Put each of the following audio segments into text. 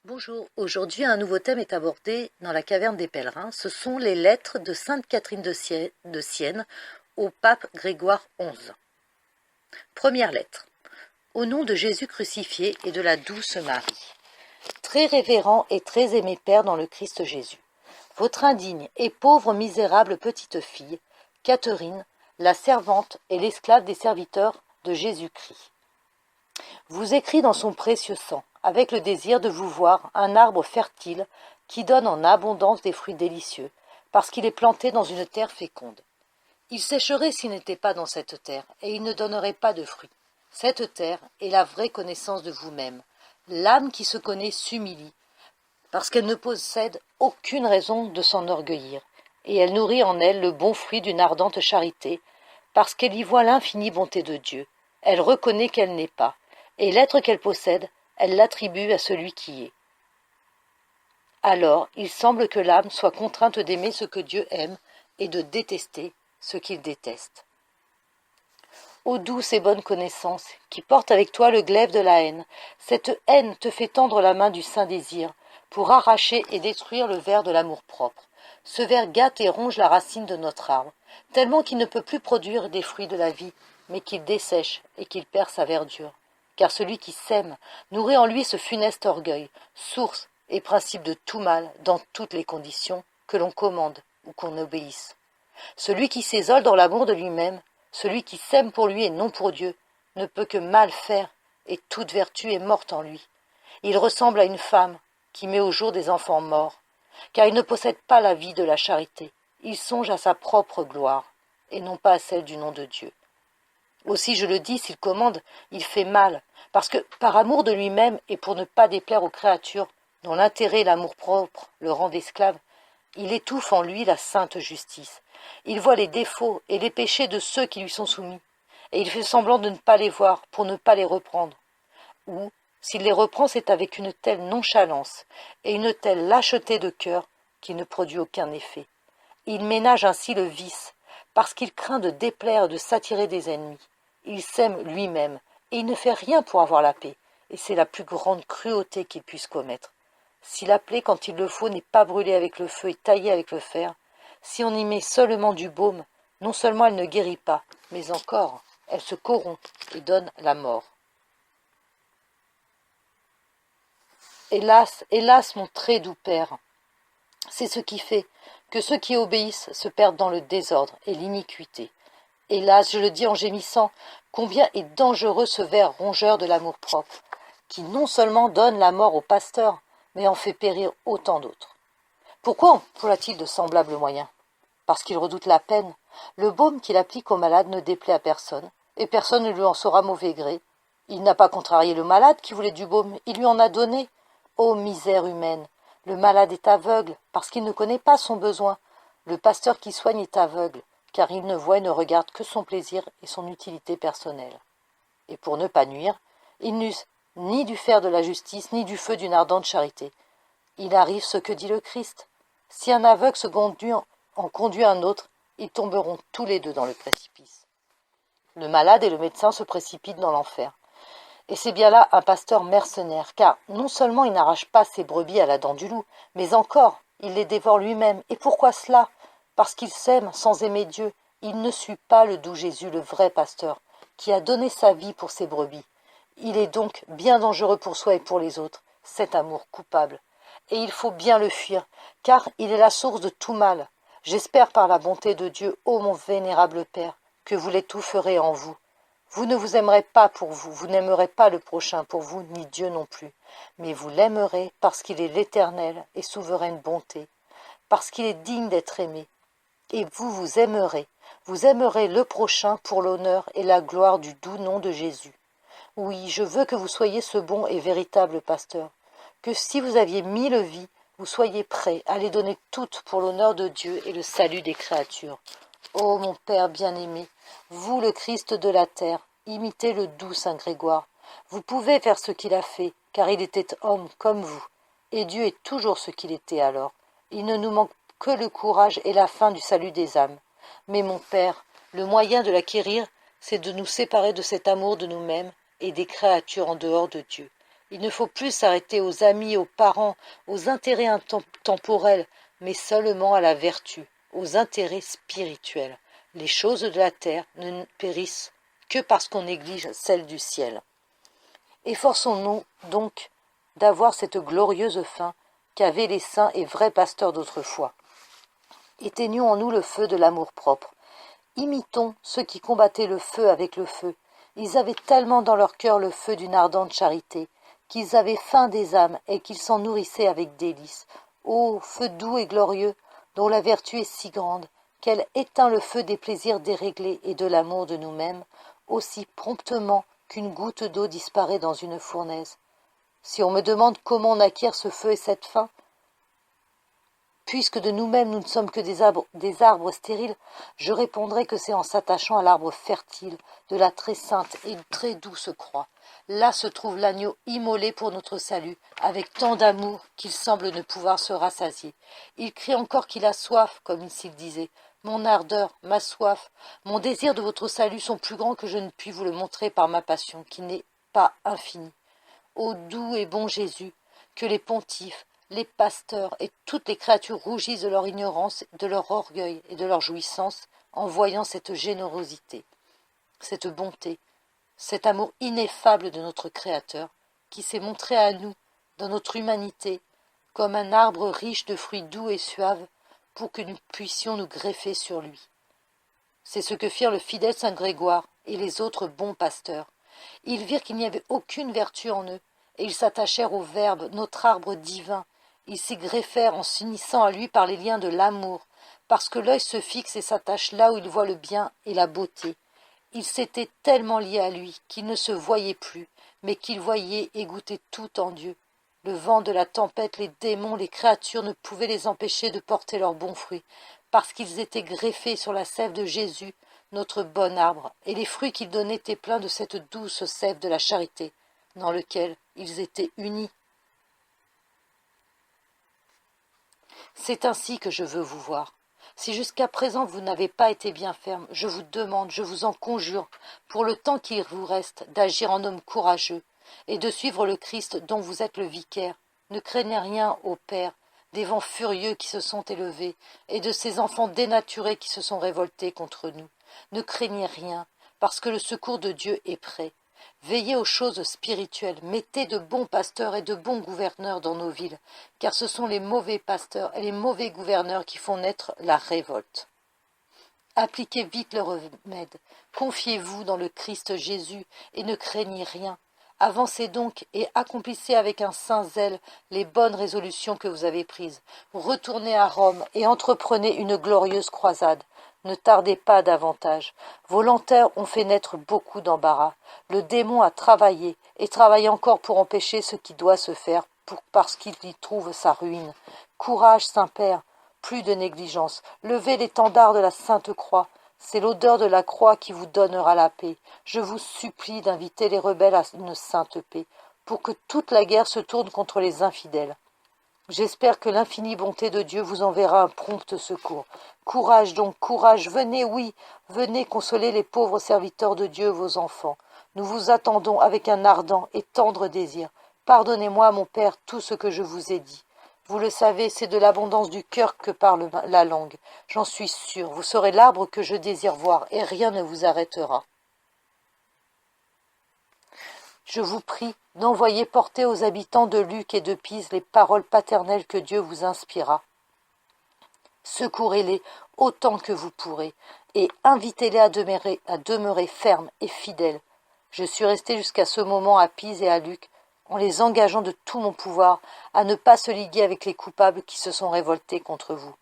Bonjour, aujourd'hui un nouveau thème est abordé dans la caverne des pèlerins. Ce sont les lettres de Sainte Catherine de Sienne au pape Grégoire XI. Première lettre. Au nom de Jésus crucifié et de la douce Marie. Très révérend et très aimé Père dans le Christ Jésus, votre indigne et pauvre misérable petite fille, Catherine, la servante et l'esclave des serviteurs de Jésus-Christ, vous écrit dans son précieux sang, avec le désir de vous voir un arbre fertile qui donne en abondance des fruits délicieux, parce qu'il est planté dans une terre féconde. Il sécherait s'il n'était pas dans cette terre, et il ne donnerait pas de fruits. Cette terre est la vraie connaissance de vous-même. L'âme qui se connaît s'humilie, parce qu'elle ne possède aucune raison de s'enorgueillir, et elle nourrit en elle le bon fruit d'une ardente charité, parce qu'elle y voit l'infinie bonté de Dieu. Elle reconnaît qu'elle n'est pas, et l'être qu'elle possède, elle l'attribue à celui qui est. Alors, il semble que l'âme soit contrainte d'aimer ce que Dieu aime et de détester ce qu'il déteste. Ô douce et bonne connaissance, qui porte avec toi le glaive de la haine, cette haine te fait tendre la main du saint désir pour arracher et détruire le ver de l'amour-propre. Ce ver gâte et ronge la racine de notre arbre, tellement qu'il ne peut plus produire des fruits de la vie, mais qu'il dessèche et qu'il perd sa verdure. Car celui qui sème nourrit en lui ce funeste orgueil, source et principe de tout mal dans toutes les conditions, que l'on commande ou qu'on obéisse. Celui qui s'isole dans l'amour de lui-même, celui qui s'aime pour lui et non pour Dieu, ne peut que mal faire, et toute vertu est morte en lui. Il ressemble à une femme qui met au jour des enfants morts, car il ne possède pas la vie de la charité. Il songe à sa propre gloire, et non pas à celle du nom de Dieu. Aussi, je le dis, s'il commande, il fait mal, parce que, par amour de lui-même et pour ne pas déplaire aux créatures, dont l'intérêt et l'amour-propre le rendent esclave, il étouffe en lui la sainte justice. Il voit les défauts et les péchés de ceux qui lui sont soumis, et il fait semblant de ne pas les voir pour ne pas les reprendre. Ou, s'il les reprend, c'est avec une telle nonchalance et une telle lâcheté de cœur qu'il ne produit aucun effet. Il ménage ainsi le vice, parce qu'il craint de déplaire et de s'attirer des ennemis. Il s'aime lui-même, et il ne fait rien pour avoir la paix, et c'est la plus grande cruauté qu'il puisse commettre. Si la plaie, quand il le faut, n'est pas brûlée avec le feu et taillée avec le fer, si on y met seulement du baume, non seulement elle ne guérit pas, mais encore, elle se corrompt et donne la mort. Hélas, hélas, mon très doux Père, c'est ce qui fait que ceux qui obéissent se perdent dans le désordre et l'iniquité. Hélas, je le dis en gémissant, combien est dangereux ce ver rongeur de l'amour-propre, qui non seulement donne la mort au pasteur, mais en fait périr autant d'autres. Pourquoi emploie-t-il de semblables moyens? Parce qu'il redoute la peine. Le baume qu'il applique au malade ne déplaît à personne, et personne ne lui en saura mauvais gré. Il n'a pas contrarié le malade qui voulait du baume, il lui en a donné. Ô misère humaine! Le malade est aveugle, parce qu'il ne connaît pas son besoin. Le pasteur qui soigne est aveugle, car il ne voit et ne regarde que son plaisir et son utilité personnelle. Et pour ne pas nuire, il n'use ni du fer de la justice, ni du feu d'une ardente charité. Il arrive ce que dit le Christ. Si un aveugle en conduit un autre, ils tomberont tous les deux dans le précipice. Le malade et le médecin se précipitent dans l'enfer. Et c'est bien là un pasteur mercenaire, car non seulement il n'arrache pas ses brebis à la dent du loup, mais encore, il les dévore lui-même. Et pourquoi cela? Parce qu'il s'aime sans aimer Dieu. Il ne suit pas le doux Jésus, le vrai pasteur, qui a donné sa vie pour ses brebis. Il est donc bien dangereux pour soi et pour les autres, cet amour coupable. Et il faut bien le fuir, car il est la source de tout mal. J'espère par la bonté de Dieu, ô mon vénérable Père, que vous l'étoufferez en vous. Vous ne vous aimerez pas pour vous, vous n'aimerez pas le prochain pour vous, ni Dieu non plus, mais vous l'aimerez parce qu'il est l'éternelle et souveraine bonté, parce qu'il est digne d'être aimé. Et vous aimerez le prochain pour l'honneur et la gloire du doux nom de Jésus. Oui, je veux que vous soyez ce bon et véritable pasteur, que si vous aviez 1000 vies, vous soyez prêts à les donner toutes pour l'honneur de Dieu et le salut des créatures. Ô mon Père bien-aimé, vous le Christ de la terre, imitez le doux Saint Grégoire. Vous pouvez faire ce qu'il a fait, car il était homme comme vous, et Dieu est toujours ce qu'il était alors. Il ne nous manque que le courage et la fin du salut des âmes. Mais mon Père, le moyen de l'acquérir, c'est de nous séparer de cet amour de nous-mêmes et des créatures en dehors de Dieu. Il ne faut plus s'arrêter aux amis, aux parents, aux intérêts temporels, mais seulement à la vertu, aux intérêts spirituels. Les choses de la terre ne périssent que parce qu'on néglige celles du ciel. Efforçons-nous donc d'avoir cette glorieuse fin qu'avaient les saints et vrais pasteurs d'autrefois. Éteignons en nous le feu de l'amour-propre. Imitons ceux qui combattaient le feu avec le feu. Ils avaient tellement dans leur cœur le feu d'une ardente charité, qu'ils avaient faim des âmes et qu'ils s'en nourrissaient avec délices. Ô feu doux et glorieux, dont la vertu est si grande, qu'elle éteint le feu des plaisirs déréglés et de l'amour de nous-mêmes, aussi promptement qu'une goutte d'eau disparaît dans une fournaise. Si on me demande comment on acquiert ce feu et cette faim, puisque de nous-mêmes nous ne sommes que des arbres stériles, je répondrai que c'est en s'attachant à l'arbre fertile de la très sainte et très douce croix. Là se trouve l'agneau immolé pour notre salut, avec tant d'amour qu'il semble ne pouvoir se rassasier. Il crie encore qu'il a soif, comme s'il disait « Mon ardeur, ma soif, mon désir de votre salut sont plus grands que je ne puis vous le montrer par ma passion, qui n'est pas infinie. Ô doux et bon Jésus, que les pontifes, les pasteurs et toutes les créatures rougissent de leur ignorance, de leur orgueil et de leur jouissance en voyant cette générosité, cette bonté, cet amour ineffable de notre Créateur, qui s'est montré à nous, dans notre humanité, comme un arbre riche de fruits doux et suaves, pour que nous puissions nous greffer sur lui. C'est ce que firent le fidèle saint Grégoire et les autres bons pasteurs. Ils virent qu'il n'y avait aucune vertu en eux, et ils s'attachèrent au Verbe, notre arbre divin. Ils s'y greffèrent en s'unissant à lui par les liens de l'amour, parce que l'œil se fixe et s'attache là où il voit le bien et la beauté. Ils s'étaient tellement liés à lui qu'ils ne se voyaient plus, mais qu'ils voyaient et goûtaient tout en Dieu. Le vent de la tempête, les démons, les créatures ne pouvaient les empêcher de porter leurs bons fruits, parce qu'ils étaient greffés sur la sève de Jésus, notre bon arbre, et les fruits qu'il donnait étaient pleins de cette douce sève de la charité, dans lequel ils étaient unis. C'est ainsi que je veux vous voir. Si jusqu'à présent vous n'avez pas été bien ferme, je vous demande, je vous en conjure, pour le temps qu'il vous reste, d'agir en homme courageux, et de suivre le Christ dont vous êtes le vicaire. Ne craignez rien, ô Père, des vents furieux qui se sont élevés, et de ces enfants dénaturés qui se sont révoltés contre nous. Ne craignez rien, parce que le secours de Dieu est prêt. Veillez aux choses spirituelles, mettez de bons pasteurs et de bons gouverneurs dans nos villes, car ce sont les mauvais pasteurs et les mauvais gouverneurs qui font naître la révolte. Appliquez vite le remède, confiez-vous dans le Christ Jésus et ne craignez rien. Avancez donc et accomplissez avec un saint zèle les bonnes résolutions que vous avez prises. Retournez à Rome et entreprenez une glorieuse croisade. Ne tardez pas davantage. Vos lenteurs ont fait naître beaucoup d'embarras. Le démon a travaillé et travaille encore pour empêcher ce qui doit se faire, parce qu'il y trouve sa ruine. Courage, Saint-Père, plus de négligence. Levez l'étendard de la Sainte Croix. C'est l'odeur de la croix qui vous donnera la paix. Je vous supplie d'inviter les rebelles à une sainte paix, pour que toute la guerre se tourne contre les infidèles. J'espère que l'infinie bonté de Dieu vous enverra un prompt secours. Courage donc, courage, venez, oui, venez consoler les pauvres serviteurs de Dieu, vos enfants. Nous vous attendons avec un ardent et tendre désir. Pardonnez-moi, mon Père, tout ce que je vous ai dit. Vous le savez, c'est de l'abondance du cœur que parle la langue. J'en suis sûr, vous serez l'arbre que je désire voir, et rien ne vous arrêtera. Je vous prie d'envoyer porter aux habitants de Lucques et de Pise les paroles paternelles que Dieu vous inspira. Secourez-les autant que vous pourrez, et invitez-les à demeurer fermes et fidèles. Je suis resté jusqu'à ce moment à Pise et à Lucques, en les engageant de tout mon pouvoir à ne pas se liguer avec les coupables qui se sont révoltés contre vous.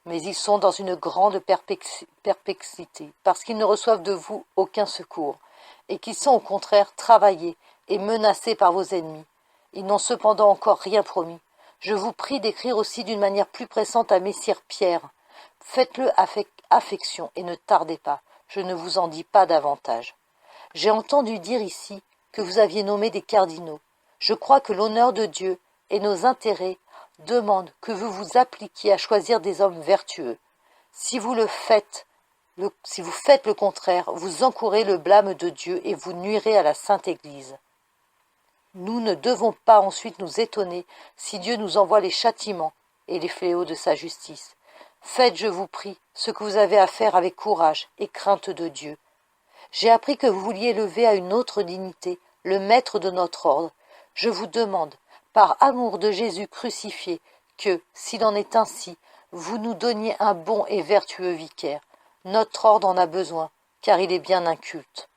Mais ils sont dans une grande perplexité, parce qu'ils ne reçoivent de vous aucun secours, et qu'ils sont au contraire travaillés et menacés par vos ennemis. Ils n'ont cependant encore rien promis. Je vous prie d'écrire aussi d'une manière plus pressante à Messire Pierre. Faites-le avec affection et ne tardez pas. Je ne vous en dis pas davantage. J'ai entendu dire ici que vous aviez nommé des cardinaux. Je crois que l'honneur de Dieu et nos intérêts demandent que vous vous appliquiez à choisir des hommes vertueux. Si vous faites le contraire, vous encourez le blâme de Dieu et vous nuirez à la Sainte Église. Nous ne devons pas ensuite nous étonner si Dieu nous envoie les châtiments et les fléaux de sa justice. Faites, je vous prie, ce que vous avez à faire avec courage et crainte de Dieu. J'ai appris que vous vouliez lever à une autre dignité le maître de notre ordre. Je vous demande, par amour de Jésus crucifié, que, s'il en est ainsi, vous nous donniez un bon et vertueux vicaire. Notre ordre en a besoin, car il est bien inculte.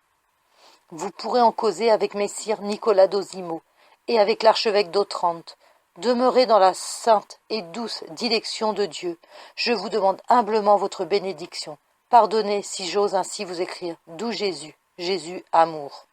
Vous pourrez en causer avec messire Nicolas d'Osimo et avec l'archevêque d'Otrante. Demeurez dans la sainte et douce dilection de Dieu. Je vous demande humblement votre bénédiction. Pardonnez si j'ose ainsi vous écrire, d'où Jésus, Jésus amour.